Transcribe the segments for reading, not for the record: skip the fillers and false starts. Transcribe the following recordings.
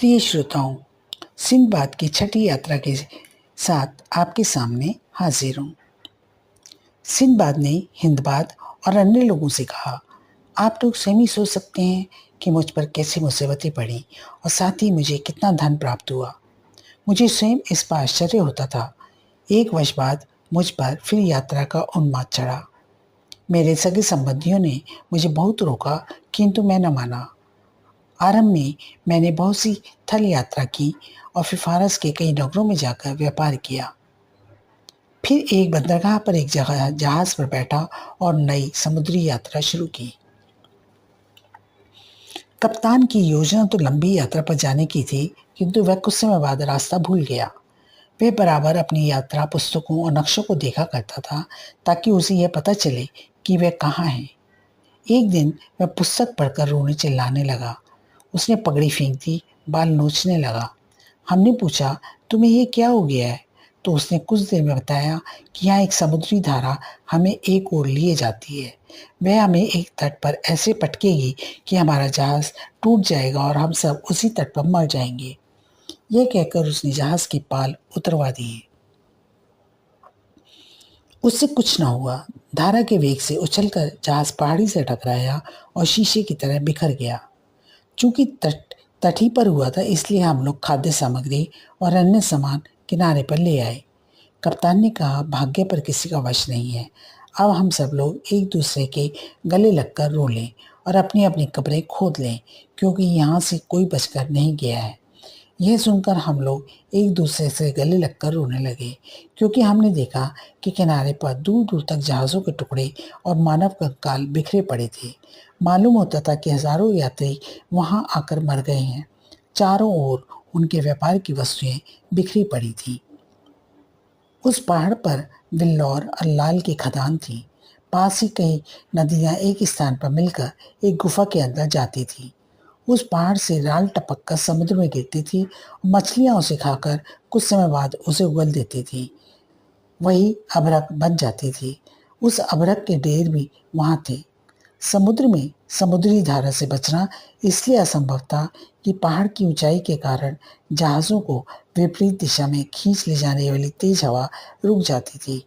प्रिय श्रोताओं, सिंदबाद की छठी यात्रा के साथ आपके सामने हाजिर हूँ। सिंदबाद ने हिंदबाद और अन्य लोगों से कहा, आप लोग स्वयं ही सोच सकते हैं कि मुझ पर कैसी मुसीबतें पड़ी और साथ ही मुझे कितना धन प्राप्त हुआ। मुझे स्वयं इस पर आश्चर्य होता था। 1 वर्ष बाद मुझ पर फिर यात्रा का उन्माद चढ़ा। मेरे सगे संबंधियों ने मुझे बहुत रोका, किंतु मैं न माना। आरंभ में मैंने बहुत सी थल यात्रा की और फिर फारस के कई नगरों में जाकर व्यापार किया। फिर एक बंदरगाह पर एक जगह जहाज पर बैठा और नई समुद्री यात्रा शुरू की। कप्तान की योजना तो लंबी यात्रा पर जाने की थी, किंतु वह कुछ समय बाद रास्ता भूल गया। वह बराबर अपनी यात्रा पुस्तकों और नक्शों को देखा करता था ताकि उसे यह पता चले कि वह कहाँ है। एक दिन वह पुस्तक पढ़कर रोने चिल्लाने लगा। उसने पगड़ी फेंक दी, बाल नोचने लगा। हमने पूछा, तुम्हें ये क्या हो गया है? तो उसने कुछ देर में बताया कि यहाँ एक समुद्री धारा हमें एक ओर लिए जाती है। वह हमें एक तट पर ऐसे पटकेगी कि हमारा जहाज टूट जाएगा और हम सब उसी तट पर मर जाएंगे। यह कहकर उसने जहाज की पाल उतरवा दी। उससे कुछ न हुआ। धारा के वेग से उछलकर जहाज पहाड़ी से टकराया और शीशे की तरह बिखर गया। चूंकि तट ही पर हुआ था, इसलिए हम लोग खाद्य सामग्री और अन्य सामान किनारे पर ले आए। कप्तान ने कहा, भाग्य पर किसी का वश नहीं है। अब हम सब लोग एक दूसरे के गले लगकर रो लें और अपनी अपनी कब्रें खोद लें, क्योंकि यहाँ से कोई बचकर नहीं गया है। यह सुनकर हम लोग एक दूसरे से गले लगकर रोने लगे, क्योंकि हमने देखा कि किनारे पर दूर दूर तक जहाज़ों के टुकड़े और मानव कंकाल बिखरे पड़े थे। मालूम होता था कि हजारों यात्री वहां आकर मर गए हैं। चारों ओर उनके व्यापार की वस्तुएं बिखरी पड़ी थी। उस पहाड़ पर विल्लौर और लाल की खदान थी। पास ही कई नदियां एक स्थान पर मिलकर एक गुफा के अंदर जाती थी। उस पहाड़ से राल टपक कर समुद्र में गिरती थी। मछलियां उसे खाकर कुछ समय बाद उसे उगल देती थी। वही अभ्रक बन जाती थी। उस अभ्रक के ढेर भी वहां थे। समुद्र में समुद्री धारा से बचना इसलिए असंभव था कि पहाड़ की ऊंचाई के कारण जहाज़ों को विपरीत दिशा में खींच ले जाने वाली तेज हवा रुक जाती थी।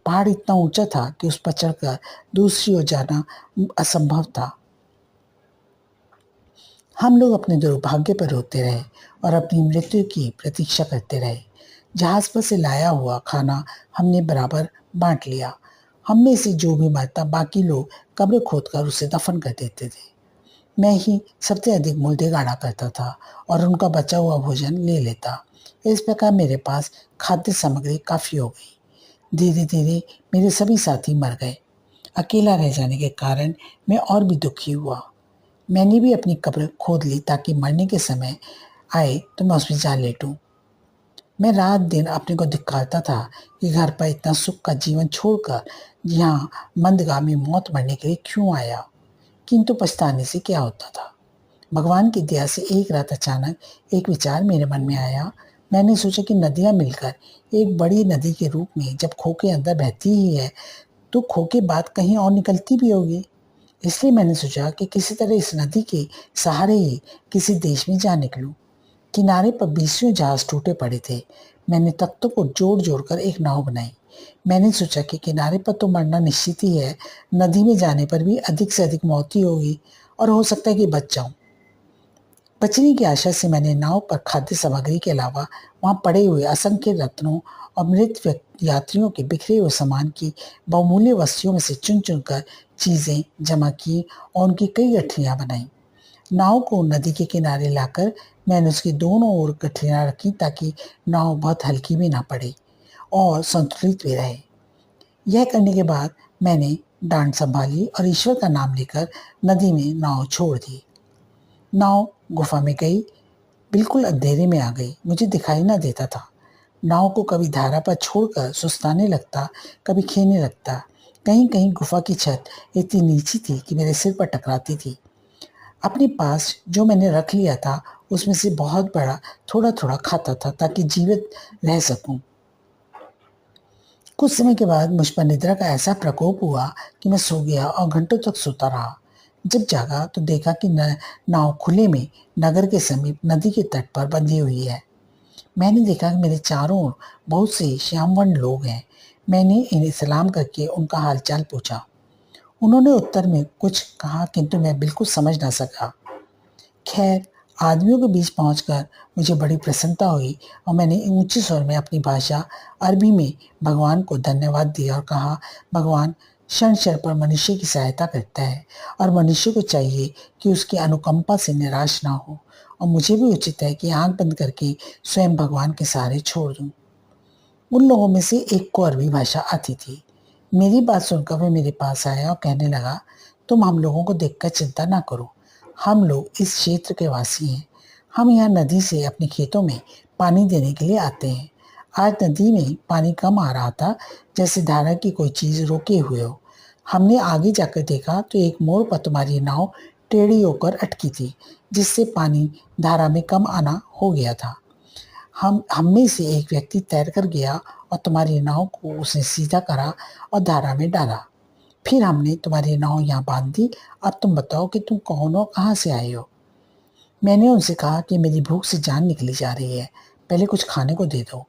पहाड़ इतना ऊंचा था कि उस पर चढ़कर दूसरी ओर जाना असंभव था। हम लोग अपने दुर्भाग्य पर रोते रहे और अपनी मृत्यु की प्रतीक्षा करते रहे। जहाज पर से लाया हुआ खाना हमने बराबर बांट लिया। हम में से जो भी मरता, बाकी लोग कब्र खोदकर उसे दफन कर देते थे। मैं ही सबसे अधिक मुर्दे गाड़ा करता था और उनका बचा हुआ भोजन ले लेता। इस प्रकार मेरे पास खाद्य सामग्री काफी हो गई। धीरे धीरे मेरे सभी साथी मर गए। अकेला रह जाने के कारण मैं और भी दुखी हुआ। मैंने भी अपनी कब्र खोद ली ताकि मरने के समय आए तो मैं उसमें जा लेटूं। मैं रात दिन अपने को धिक्कारता था कि घर पर इतना सुख का जीवन छोड़कर यहाँ मंदगामी मौत मरने के लिए क्यों आया। किंतु पछताने से क्या होता था। भगवान की दया से एक रात अचानक एक विचार मेरे मन में आया। मैंने सोचा कि नदियां मिलकर एक बड़ी नदी के रूप में जब खो के अंदर बहती ही है, तो खो के बाद कहीं और निकलती भी होगी। इसलिए मैंने सोचा कि किसी तरह इस नदी के सहारे ही किसी देश में जा निकलूं। किनारे पर 20 जहाज टूटे पड़े थे। मैंने तख्तों को जोड़ जोड़ कर एक नाव बनाई। मैंने सोचा कि किनारे पर तो मरना निश्चित ही है, नदी में जाने पर भी अधिक से अधिक मौत ही होगी और हो सकता है कि बच जाऊं। बचने की आशा से मैंने नाव पर खाद्य सामग्री के अलावा वहां पड़े हुए असंख्य रत्नों और मृत यात्रियों के बिखरे हुए सामान की बहुमूल्य वस्तुओं में से चुन चुनकर चीजें जमा की और उनकी कई गठरियां बनाई। नाव को नदी के किनारे लाकर मैंने उसकी दोनों ओर गठरियां रखी ताकि नाव बहुत हल्की भी ना पड़े और संतुलित भी रहे। यह करने के बाद मैंने डांड संभाली और ईश्वर का नाम लेकर नदी में नाव छोड़ दी। नाव गुफा में गई। बिल्कुल अंधेरे में आ गई। मुझे दिखाई ना देता था। नाव को कभी धारा पर छोड़कर सुस्ताने लगता, कभी खेने लगता। कहीं कहीं गुफा की छत इतनी नीची थी कि मेरे सिर पर टकराती थी। अपने पास जो मैंने रख लिया था उसमें से बहुत बड़ा थोड़ा थोड़ा खाता था ताकि जीवित रह सकूं। कुछ समय के बाद मुझ पर निद्रा का ऐसा प्रकोप हुआ कि मैं सो गया और घंटों तक सोता रहा। जब जागा तो देखा कि नाव खुले में नगर के समीप नदी के तट पर बंधी हुई है। मैंने देखा कि मेरे चारों ओर बहुत से श्यामवर्ण लोग हैं। मैंने इन्हें सलाम करके उनका हालचाल पूछा। उन्होंने उत्तर में कुछ कहा, किंतु मैं बिल्कुल समझ ना सका। खैर, आदमियों के बीच पहुंचकर मुझे बड़ी प्रसन्नता हुई और मैंने ऊंचे स्वर में अपनी भाषा अरबी में भगवान को धन्यवाद दिया और कहा, भगवान क्षण क्षण पर मनुष्य की सहायता करता है और मनुष्य को चाहिए कि उसकी अनुकंपा से निराश ना हो, और मुझे भी उचित है कि आंख बंद करके स्वयं भगवान के सहारे छोड़ दूं। उन लोगों में से एक को अरबी भाषा आती थी। मेरी बात सुनकर वह मेरे पास आया और कहने लगा, तुम हम लोगों को देखकर चिंता ना करो। हम लोग इस क्षेत्र के वासी हैं। हम यहाँ नदी से अपने खेतों में पानी देने के लिए आते हैं। आज नदी में पानी कम आ रहा था, जैसे धारा की कोई चीज रोके हुए हो। हमने आगे जाकर देखा तो एक मोड़ पर तुम्हारी नाव टेढ़ी होकर अटकी थी, जिससे पानी धारा में कम आना हो गया था। हम में से एक व्यक्ति तैरकर गया और तुम्हारी नाव को उसने सीधा करा और धारा में डाला। फिर हमने तुम्हारी नाव यहाँ बांध दी। अब तुम बताओ कि तुम कौन हो, कहाँ से आए हो? मैंने उनसे कहा कि मेरी भूख से जान निकली जा रही है, पहले कुछ खाने को दे दो।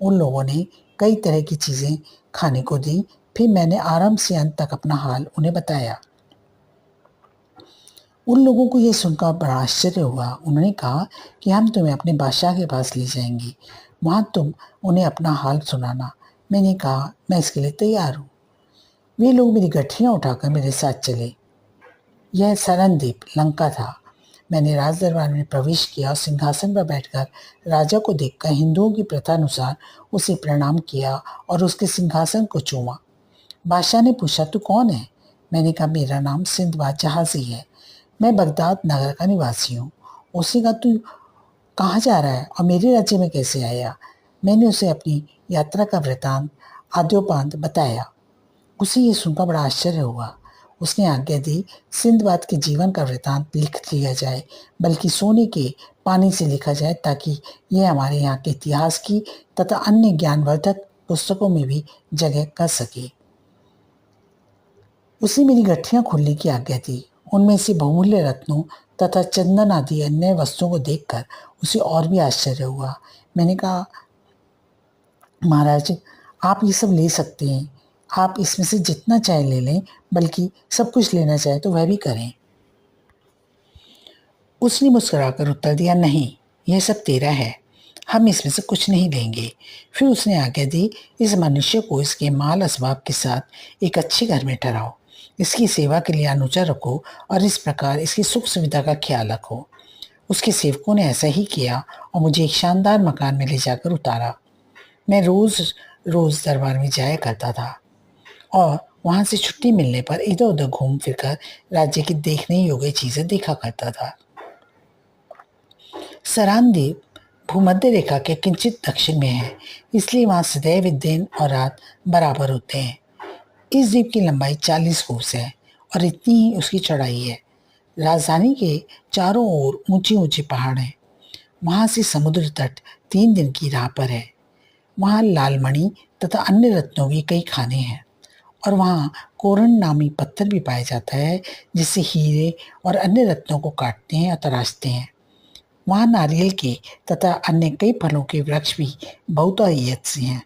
उन लोगों ने कई तरह की चीजें खाने को दी। फिर मैंने आरंभ से अंत तक अपना हाल उन्हें बताया। उन लोगों को यह सुनकर बड़ा आश्चर्य हुआ। उन्होंने कहा कि हम तुम्हें अपने बादशाह के पास ले जाएंगे, वहां तुम उन्हें अपना हाल सुनाना। मैंने कहा, मैं इसके लिए तैयार हूँ। वे लोग मेरी गठरियां उठाकर मेरे साथ चले। यह सरनद्वीप लंका था। मैंने राज दरबार में प्रवेश किया और सिंहासन पर बैठकर राजा को देखकर हिंदुओं की प्रथा अनुसार उसे प्रणाम किया और उसके सिंहासन को चूमा। बादशाह ने पूछा, तू कौन है? मैंने कहा, मेरा नाम सिंदबाद जहाजी है। मैं बगदाद नगर का निवासी हूँ। उसने कहा, तू कहाँ जा रहा है और मेरे राज्य में कैसे आया? मैंने उसे अपनी यात्रा का वृतांत आद्योपांत बताया। उसे ये सुनकर बड़ा आश्चर्य हुआ। उसने आज्ञा दी, सिंदबाद के जीवन का वृतांत लिख लिया जाए, बल्कि सोने के पानी से लिखा जाए, ताकि यह हमारे यहाँ के इतिहास की तथा अन्य ज्ञानवर्धक पुस्तकों में भी जगह कर सके। उसने मेरी गठरियां खोलने की आज्ञा दी। उनमें से बहुमूल्य रत्नों तथा चंदन आदि अन्य वस्तुओं को देखकर उसे और भी आश्चर्य हुआ। मैंने कहा, महाराज, आप ये सब ले सकते हैं। आप इसमें से जितना चाहे ले लें, बल्कि सब कुछ लेना चाहे तो वह भी करें। उसने मुस्कुराकर उत्तर दिया, नहीं, यह सब तेरा है, हम इसमें से कुछ नहीं लेंगे। फिर उसने आज्ञा दी, इस मनुष्य को इसके माल असबाब के साथ एक अच्छे घर में ठहराओ, इसकी सेवा के लिए अनुचर रखो और इस प्रकार इसकी सुख सुविधा का ख्याल रखो। उसके सेवकों ने ऐसा ही किया और मुझे एक शानदार मकान में ले जाकर उतारा। मैं रोज रोज दरबार में जाया करता था और वहां से छुट्टी मिलने पर इधर उधर घूम फिरकर राज्य की देखने योग्य चीजें देखा करता था। सरानद्वीप भूमध्य रेखा के किंचित दक्षिण में है, इसलिए वहां सदैव दिन और रात बराबर होते हैं। इस द्वीप की लंबाई 40 कोस है और इतनी ही उसकी चौड़ाई है। राजधानी के चारों ओर ऊंचे ऊंचे पहाड़ हैं। वहां से समुद्र तट 3 दिन की राह पर है। वहाँ लालमणि तथा अन्य रत्नों की कई खाने हैं और वहाँ कोरन नामी पत्थर भी पाया जाता है, जिससे हीरे और अन्य रत्नों को काटते हैं और तराशते हैं। वहाँ नारियल के तथा अन्य कई फलों के वृक्ष भी बहुतायत से हैं।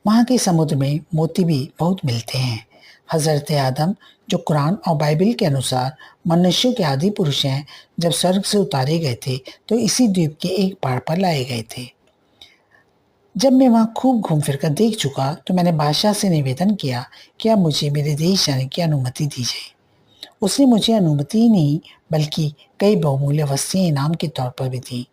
वहाँ के समुद्र में मोती भी बहुत मिलते हैं। हजरत आदम, जो कुरान और बाइबल के अनुसार मनुष्यों के आदि पुरुष हैं, जब स्वर्ग से उतारे गए थे तो इसी द्वीप के एक पहाड़ पर लाए गए थे। जब मैं वहाँ खूब घूम फिर कर देख चुका तो मैंने बादशाह से निवेदन किया कि अब मुझे मेरे देश जाने की अनुमति दी जाए। उसने मुझे अनुमति ही नहीं, बल्कि कई बहुमूल्य वस्तुएं इनाम के तौर पर भी दी।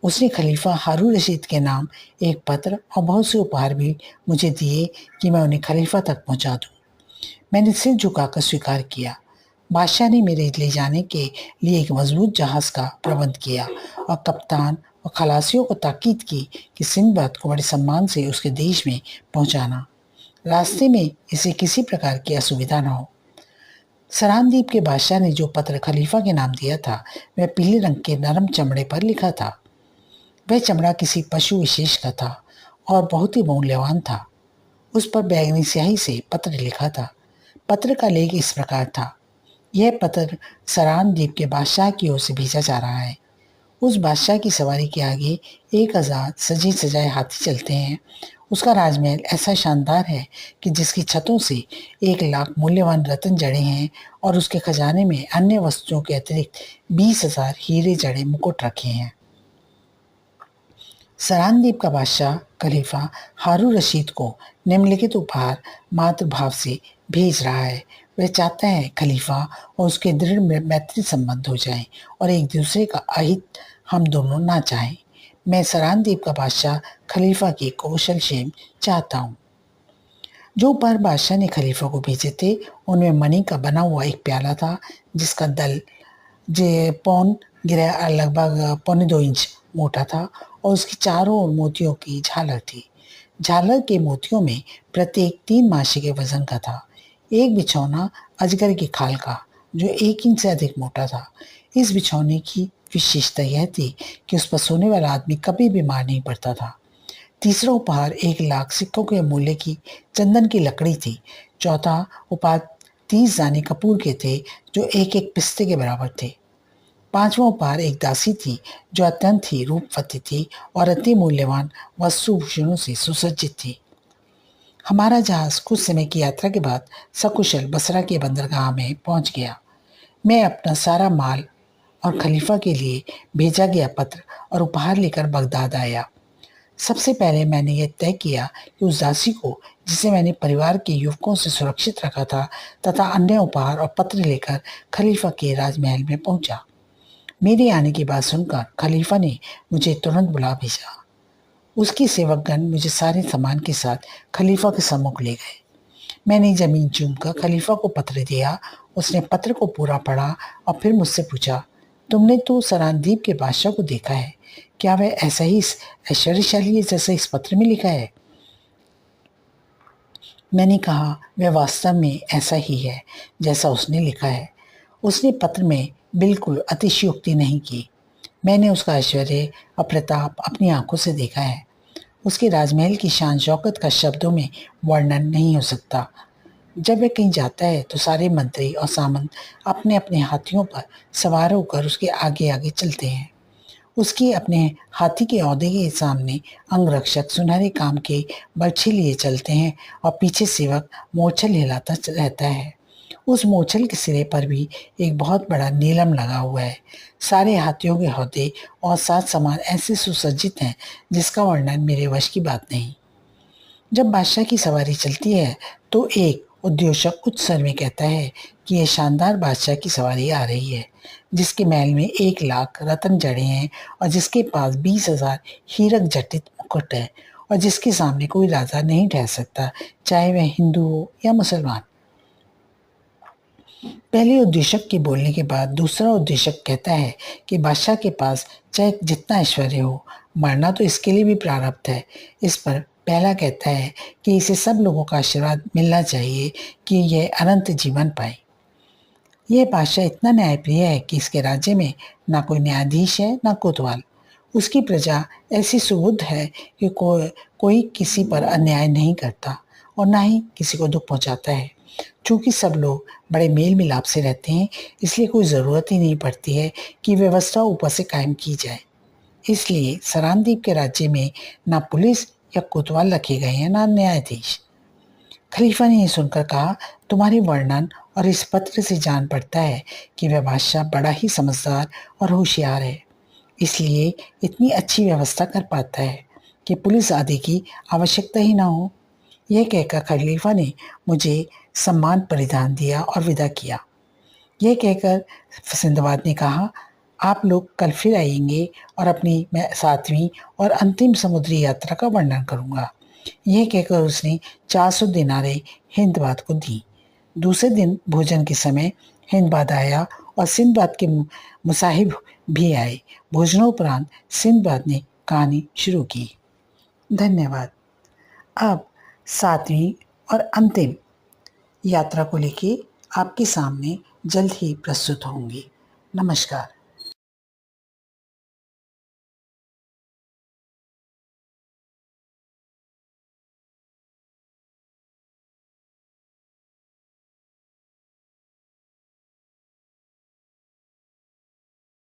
उसने खलीफा हारून रशीद के नाम एक पत्र और बहुत से उपहार भी मुझे दिए कि मैं उन्हें खलीफा तक पहुंचा दूं। मैंने सिर झुकाकर स्वीकार किया। बादशाह ने मेरे ले जाने के लिए एक मजबूत जहाज का प्रबंध किया और कप्तान और खलासियों को ताकीद की कि सिंदबाद को बड़े सम्मान से उसके देश में पहुंचाना, रास्ते में इसे किसी प्रकार की असुविधा न हो। सरानद्वीप के बादशाह ने जो पत्र खलीफा के नाम दिया था, वह पीले रंग के नरम चमड़े पर लिखा था। वह चमड़ा किसी पशु विशेष का था और बहुत ही मूल्यवान था। उस पर बैंगनी स्याही से पत्र लिखा था। पत्र का लेख इस प्रकार था। यह पत्र सरान द्वीप के बादशाह की ओर से भेजा जा रहा है। उस बादशाह की सवारी के आगे 1000 सजे सजाए हाथी चलते हैं। उसका राजमहल ऐसा शानदार है कि जिसकी छतों से 1 लाख मूल्यवान रत्न जड़े हैं और उसके खजाने में अन्य वस्तुओं के अतिरिक्त 20,000 हीरे जड़े मुकुट रखे हैं। सरानद्वीप का बादशाह खलीफा हारून रशीद को निम्नलिखित उपहार मातृभाव से भेज रहा है। वह चाहता है खलीफा और उसके दृढ़ मैत्री संबंध हो जाएं और एक दूसरे का अहित हम दोनों ना चाहें। मैं सरानद्वीप का बादशाह खलीफा की कौशल क्षेम चाहता हूँ। जो उपहार बादशाह ने खलीफा को भेजे थे उनमें मणि का बना हुआ एक प्याला था जिसका दल पौन गिरा लगभग 1.25 इंच मोटा था और उसकी चारों ओर मोतियों की झालर थी। झालर के मोतियों में प्रत्येक 3 मासी के वजन का था। एक बिछौना अजगर की खाल का जो 1 इंच से अधिक मोटा था। इस बिछौने की विशेषता यह थी कि उस पर सोने वाला आदमी कभी बीमार नहीं पड़ता था। तीसरा उपहार 1 लाख सिक्कों के मूल्य की चंदन की लकड़ी थी। चौथा उपहार 30 दाने कपूर के थे जो एक एक पिस्ते के बराबर थे। पांचवा उपहार एक दासी थी जो अत्यंत ही रूपवती थी और अति मूल्यवान वस्त्रभूषणों से सुसज्जित थी। हमारा जहाज कुछ समय की यात्रा के बाद सकुशल बसरा के बंदरगाह में पहुंच गया। मैं अपना सारा माल और खलीफा के लिए भेजा गया पत्र और उपहार लेकर बगदाद आया। सबसे पहले मैंने यह तय किया कि उस दासी को जिसे मैंने परिवार के युवकों से सुरक्षित रखा था तथा अन्य उपहार और पत्र लेकर खलीफा के राजमहल में पहुंचा। मेरे आने की बात सुनकर खलीफा ने मुझे तुरंत बुला भेजा। उसकी सेवकगण मुझे सारे सामान के साथ खलीफा के सम्मुख ले गए। मैंने जमीन चूमकर खलीफा को पत्र दिया। उसने पत्र को पूरा पढ़ा और फिर मुझसे पूछा, तुमने तो सरानद्वीप के बादशाह को देखा है, क्या वह ऐसा ही ऐश्वर्यशाली है जैसा इस पत्र में लिखा है? मैंने कहा, वह वास्तव में ऐसा ही है जैसा उसने लिखा है। उसने पत्र में बिल्कुल अतिशयोक्ति नहीं की। मैंने उसका ऐश्वर्य और प्रताप अपनी आंखों से देखा है। उसके राजमहल की शान शौकत का शब्दों में वर्णन नहीं हो सकता। जब वह कहीं जाता है तो सारे मंत्री और सामंत अपने अपने हाथियों पर सवार होकर उसके आगे आगे चलते हैं। उसकी अपने हाथी के औहदे के सामने अंगरक्षक सुनहरे काम के बर्छे लिए चलते हैं और पीछे सेवक मोछल हिलाता रहता है। उस मोछल के सिरे पर भी एक बहुत बड़ा नीलम लगा हुआ है। सारे हाथियों के हौदे और साथ सामान ऐसे सुसज्जित हैं जिसका वर्णन मेरे वश की बात नहीं। जब बादशाह की सवारी चलती है तो एक उद्योषक उच्च स्वर में कहता है कि यह शानदार बादशाह की सवारी आ रही है जिसके महल में 1 लाख रत्न जड़े हैं और जिसके पास 20,000 हीरक जटित मुकुट है और जिसके सामने कोई राजा नहीं ठहर सकता, चाहे वह हिंदू हो या मुसलमान। पहले उद्देशक के बोलने के बाद दूसरा उद्देशक कहता है कि बादशाह के पास चाहे जितना ऐश्वर्य हो, मरना तो इसके लिए भी प्रारब्ध है। इस पर पहला कहता है कि इसे सब लोगों का आशीर्वाद मिलना चाहिए कि यह अनंत जीवन पाए। यह बादशाह इतना न्यायप्रिय है कि इसके राज्य में ना कोई न्यायाधीश है ना कोतवाल। उसकी प्रजा ऐसी सुबुद्ध है कि कोई किसी पर अन्याय नहीं करता और ना ही किसी को दुख पहुंचाता है। चूंकि सब लोग बड़े मेल मिलाप से रहते हैं, इसलिए कोई ज़रूरत ही नहीं पड़ती है कि व्यवस्था ऊपर से कायम की जाए। इसलिए सरानद्वीप के राज्य में ना पुलिस या कोतवाल रखे गए हैं ना न्यायाधीश। खलीफा ने यह सुनकर कहा, तुम्हारे वर्णन और इस पत्र से जान पड़ता है कि वह बादशाह बड़ा ही समझदार और होशियार है, इसलिए इतनी अच्छी व्यवस्था कर पाता है कि पुलिस आदि की आवश्यकता ही ना हो। यह कहकर खलीफा ने मुझे सम्मान परिधान दिया और विदा किया। यह कहकर सिंदबाद ने कहा, आप लोग कल फिर आएंगे और अपनी मैं 7वीं और अंतिम समुद्री यात्रा का वर्णन करूंगा। यह कहकर उसने 400 दिनारे हिंदबाद को दी। दूसरे दिन भोजन के समय हिंदबाद आया और सिंदबाद के मुसाहिब भी आए। भोजनोपरांत सिंदबाद ने कहानी शुरू की। धन्यवाद। अब 7वीं और अंतिम यात्रा को लेके आपके सामने जल्द ही प्रस्तुत होंगी। नमस्कार।